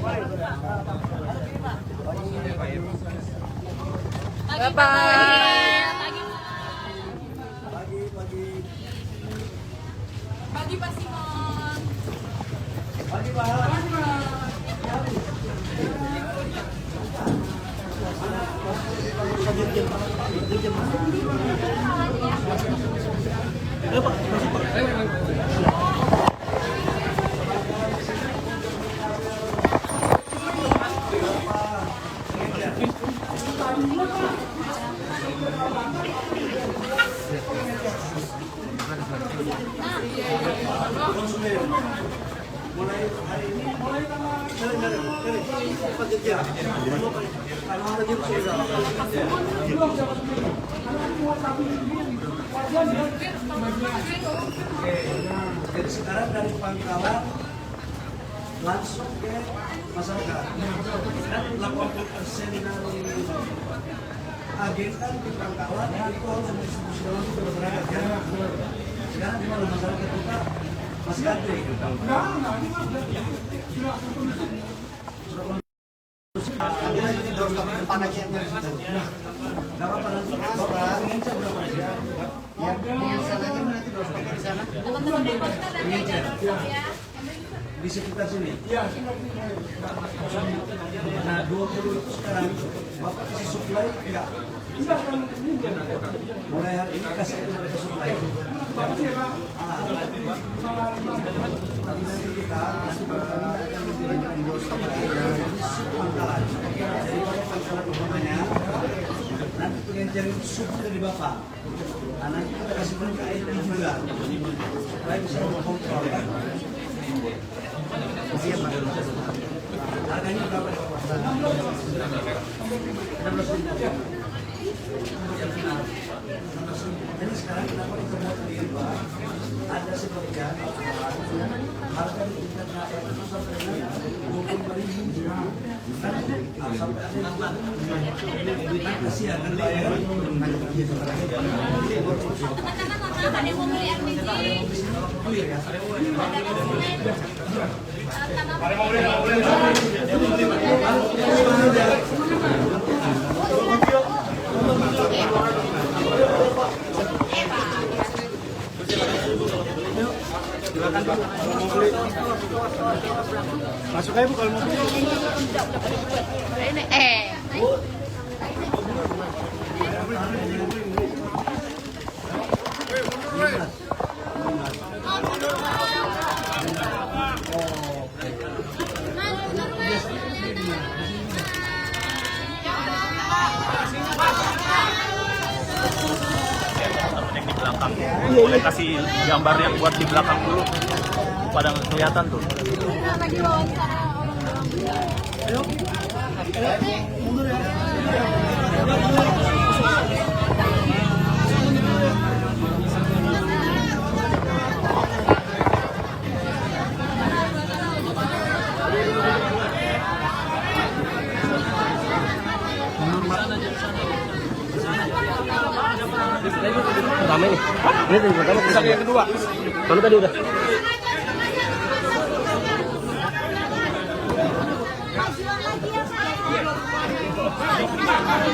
Pagi Pak Simon. Pagi Pak. Mulai hari ini jadi sekarang dari Pangkalan langsung ke masyarakat. Dan 80% dari agen kan di Pangkalan itu harus didistribusikan ke masyarakat ya. Sekarang di mana masyarakat kita masih ada. Di sekitar sini. Nah 20 itu sekarang Bapak kasih supply enggak? Mulai hari ini kasih mereka supply. Tapi nanti kita Pangkalan. Jadi Pangkalan umpamanya nanti pengecer itu sup dari Bapak. Nah, nanti kita kasih mereka air juga supaya bisa mengontrol kan. Harganya berapa? 16.000. Jadi sekarang kenapa kita buat sendiri Pak? Ada sebagian harga di tingkat rakyat itu sampai dengan 25.000. Sampai ada kasihan kan Pak ya? Teman-teman ada yang mau beli RPG? Masuk aja Bu kalau mau beli. Ini di belakang. Boleh kasih gambar yang buat di belakang dulu pada kelihatan tuh. lagi wawancara Pertama ini. Ini pertama yang kedua. Kalau tadi udah.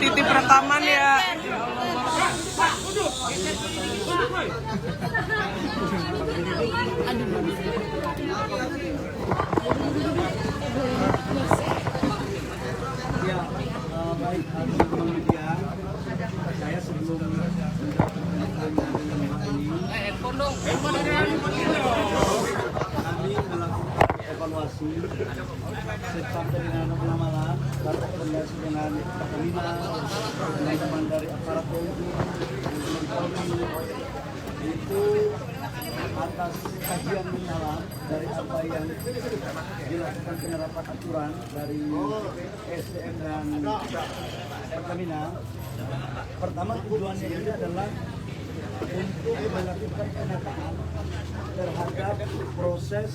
Titip rekaman ya. Ya, baik media. Saya sebelum kami melakukan evaluasi sampai dengan malam, berkoordinasi dengan Pertamina, teman-teman dari aparat TNI, itu atas kajian mendalam dari apa yang dilakukan penerapan aturan dari SDM dan Pertamina. Pertama tujuannya ini adalah untuk melakukan penataan terhadap proses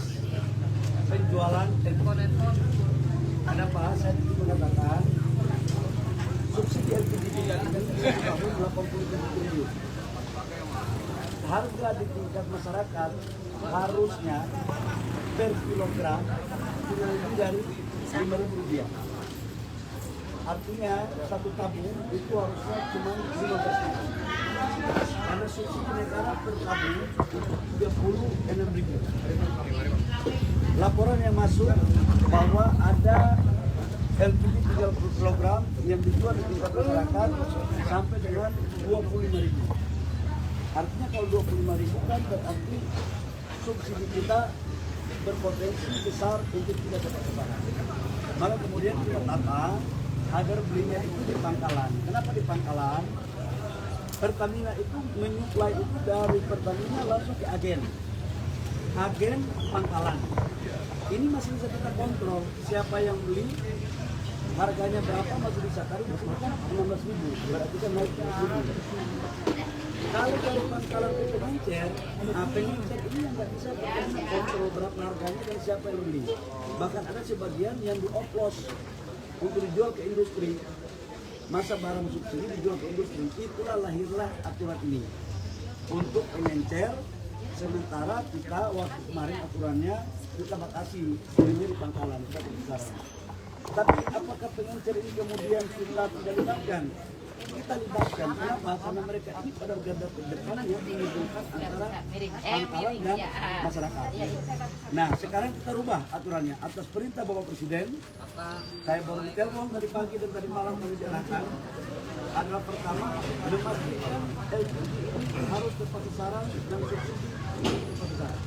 penjualan handphone. Kenapa saya mengatakan subsidi LPG di tahun 87 triliun. Harga di tingkat masyarakat harusnya per kilogram tidak lebih dari Rp5.000. Artinya satu tabung itu harusnya cuma 15.000. Karena subsidi negara per tabung 36.000. Laporan yang masuk bahwa ada LPG 30 kg yang dijual di tingkat masyarakat sampai dengan 25.000. Artinya kalau 25.000 kan berarti subsidi kita berpotensi besar untuk tidak dapat sasaran. Maka kemudian kita tata agar belinya itu di pangkalan. Kenapa di pangkalan? Pertamina itu menyuplai itu dari Pertamina langsung ke agen. Agen pangkalan. Ini masih bisa kita kontrol siapa yang beli, harganya berapa masih bisa tarik, masih kan 16.000, berarti kan naik 10.000. Kalau dari pangkalan ke pengencer, pengencer ini yang nggak bisa kontrol berapa harganya dan siapa yang beli. Bahkan ada sebagian yang dioplos untuk dijual ke industri. Masa barang subsidi dijual ke industri, itulah lahirlah aturan ini untuk pengencer. Sementara kita waktu kemarin aturannya kita batasi belinya di pangkalan, kita sekarang. Tapi apakah pengencer ini kemudian kita tidak libatkan? Kita libatkan. Kenapa? Karena mereka ini pada garda terdepan yang menghubungkan antara pangkalan dan masyarakat. Nah, sekarang kita rubah aturannya atas perintah Bapak Presiden. Saya baru ditelepon tadi pagi dan tadi malam kami jalankan. Adalah pertama, memastikan LPG harus tepat sasaran dan subsidi tepat sasaran.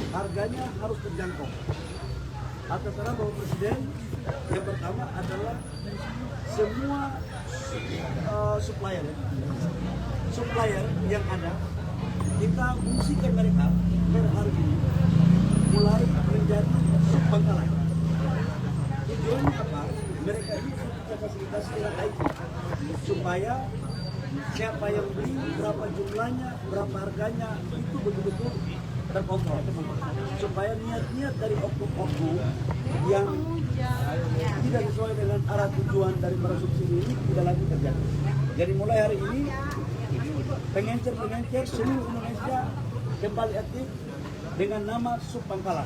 Harganya harus terjangkau. Atas arahan Bapak Presiden, yang pertama adalah semua supplier yang ada, kita fungsikan mereka per hari ini mulai menjadi subpangkalan. Tujuannya apa? Mereka ini kita fasilitasi dengan IT supaya siapa yang beli, berapa jumlahnya, berapa harganya, itu betul-betul terkontrol. Supaya niat-niat dari oknum-oknum yang tidak sesuai dengan arah tujuan dari para subsidi ini tidak lagi terjadi. Jadi mulai hari ini pengencer-pengencer seluruh Indonesia kembali aktif dengan nama subpangkalan.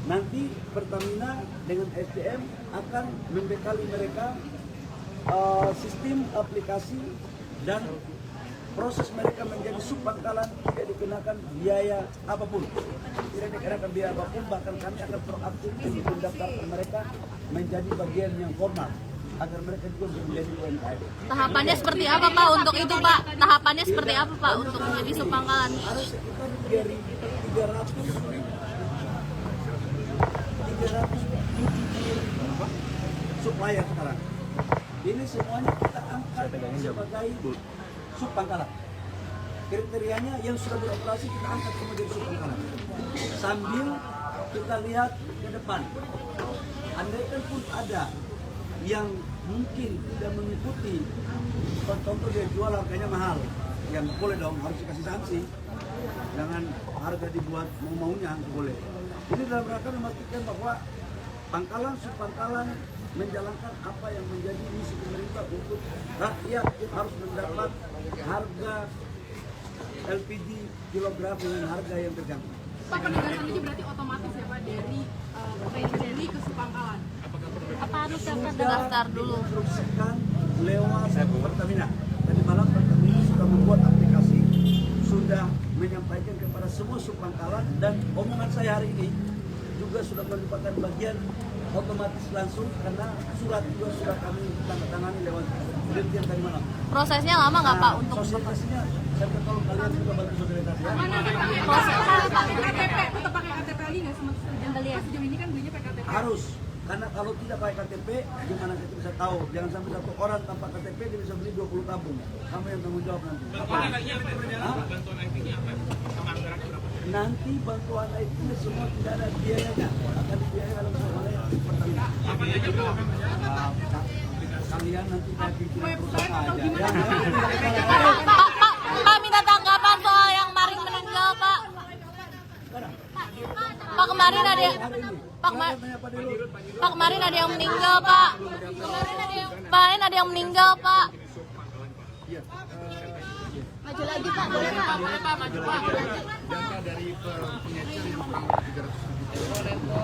Nanti Pertamina dengan SDM akan membekali mereka sistem aplikasi dan proses mereka menjadi subpangkalan tidak dikenakan biaya apapun. Tidak dikenakan biaya apapun, bahkan kami akan proaktif untuk mendaftarkan mereka menjadi bagian yang formal agar mereka juga bisa menjadi UMKM. Tahapannya seperti apa Pak untuk itu Pak? Tahapannya seperti apa Pak untuk menjadi subpangkalan? Ada sekitar 300 supplier sekarang. Ini semuanya kita angkat sebagai subpangkalan. Kriterianya yang sudah beroperasi kita angkat sebagai subpangkalan. Sambil kita lihat ke depan. Andaikan pun ada yang mungkin tidak mengikuti, contoh dia jual harganya mahal, yang boleh dong, harus dikasih sanksi. Jangan harga dibuat mau-maunya, boleh. Ini dalam rangka memastikan bahwa pangkalan subpangkalan menjalankan apa yang menjadi misi pemerintah untuk rakyat harus mendapat harga LPG kilogram dengan harga yang terjangkau. Pak, penegasan ini berarti otomatis ya Pak dari pengencer ke subpangkalan? Apa harus daftar dulu? Instruksikan lewat Pertamina. Tadi malam Pertamina sudah membuat aplikasi, sudah menyampaikan kepada semua subpangkalan, dan omongan saya hari ini juga sudah merupakan bagian otomatis langsung karena surat juga sudah kami tanda-tangani lewat dirjen tadi malam. Prosesnya lama nggak Pak untuk sosialisasinya? Saya kalau kalian juga bantu sosialisasi ya. Proses pakai KTP, tetap pakai KTP lagi nggak sama sejauh ini kan belinya pakai KTP? Harus, karena kalau tidak pakai KTP, gimana kita bisa tahu? Jangan sampai satu orang tanpa KTP dia bisa beli 20 tabung. Kamu yang tanggung jawab nanti. Bantuan IT-nya apa? Sama anggaran berapa? Nanti bantuan IT semua tidak ada biayanya, akan dibiayai oleh Pertamina. Kalian nanti kayak pimpinan perusahaan aja. Pak minta tanggapan soal yang kemarin meninggal Pak. Pak kemarin ada yang Pak kemarin ada yang meninggal Pak. Kemarin ada yang meninggal Pak. Maju lagi Pak, boleh Pak? Boleh Pak, maju Pak. Data dari pengecer yang kurang 300 ribu.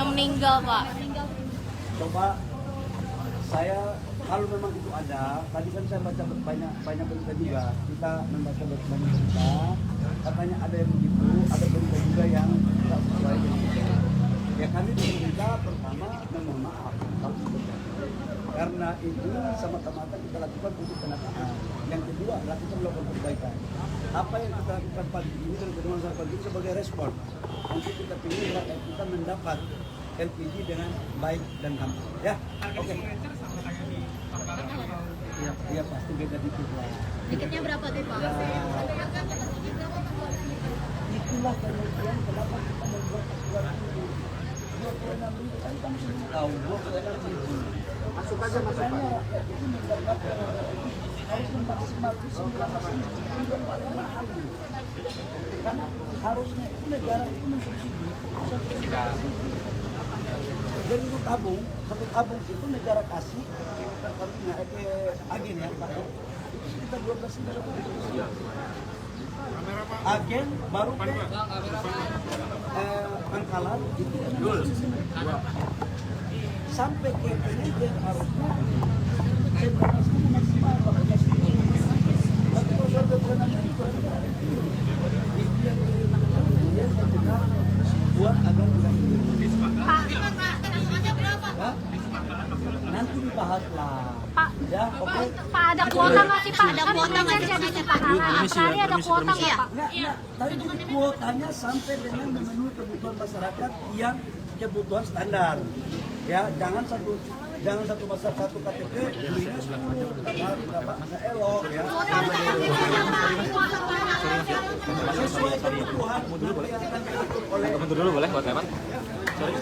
yang meninggal, Pak. Coba saya kalau memang itu ada, tadi kan saya baca banyak berita juga. Kita membaca banyak berita, katanya ada yang begitu, ada berita juga yang tidak sesuai dengan itu. Ya kami meminta pertama memohon maaf kalau itu terjadi. Karena itu semata-mata kita lakukan untuk penataan. Yang kedua adalah kita melakukan perbaikan. Apa yang kita lakukan pagi ini dan kedua pagi ini sebagai respon untuk kita pilih rakyat kita mendapat LPG dengan baik dan gampang. Ya, oke. Iya pasti beda dikit lah. Tiketnya berapa tuh, Pak? Ya, itulah kemudian kenapa kita membuat aturan ini. 26.000 kan kamu sudah tahu 26.000. Masuk aja masuk Pak. Rakyat itu mendapatkan harusnya maksimal 19.000 juga paling mahal. Karena harusnya itu negara itu mensubsidi. Jadi itu tabung, satu tabung itu negara kasih ke agen ya Pak. Itu sekitar 12.000. Agen baru ke Pangkalan itu sampai ke Penyelidik harusnya maksimal 18.000. Tapi kalau sampai bulan itu dia benar buat agar tidak nanti dibahas lah. Pak, Ya, oke. Pak ada kuota nggak sih, Pak? Ada kuota nggak sih di tahanan? Australia ada kuota nggak, Pak? Enggak. Tapi jadi kuotanya sampai dengan memenuhi kebutuhan masyarakat yang kebutuhan standar. Ya, jangan satu KTP belinya 10 berapa nggak elok ya. Sesuai kebutuhan yang akan diatur oleh Mundur dulu boleh buat lewat. Woi.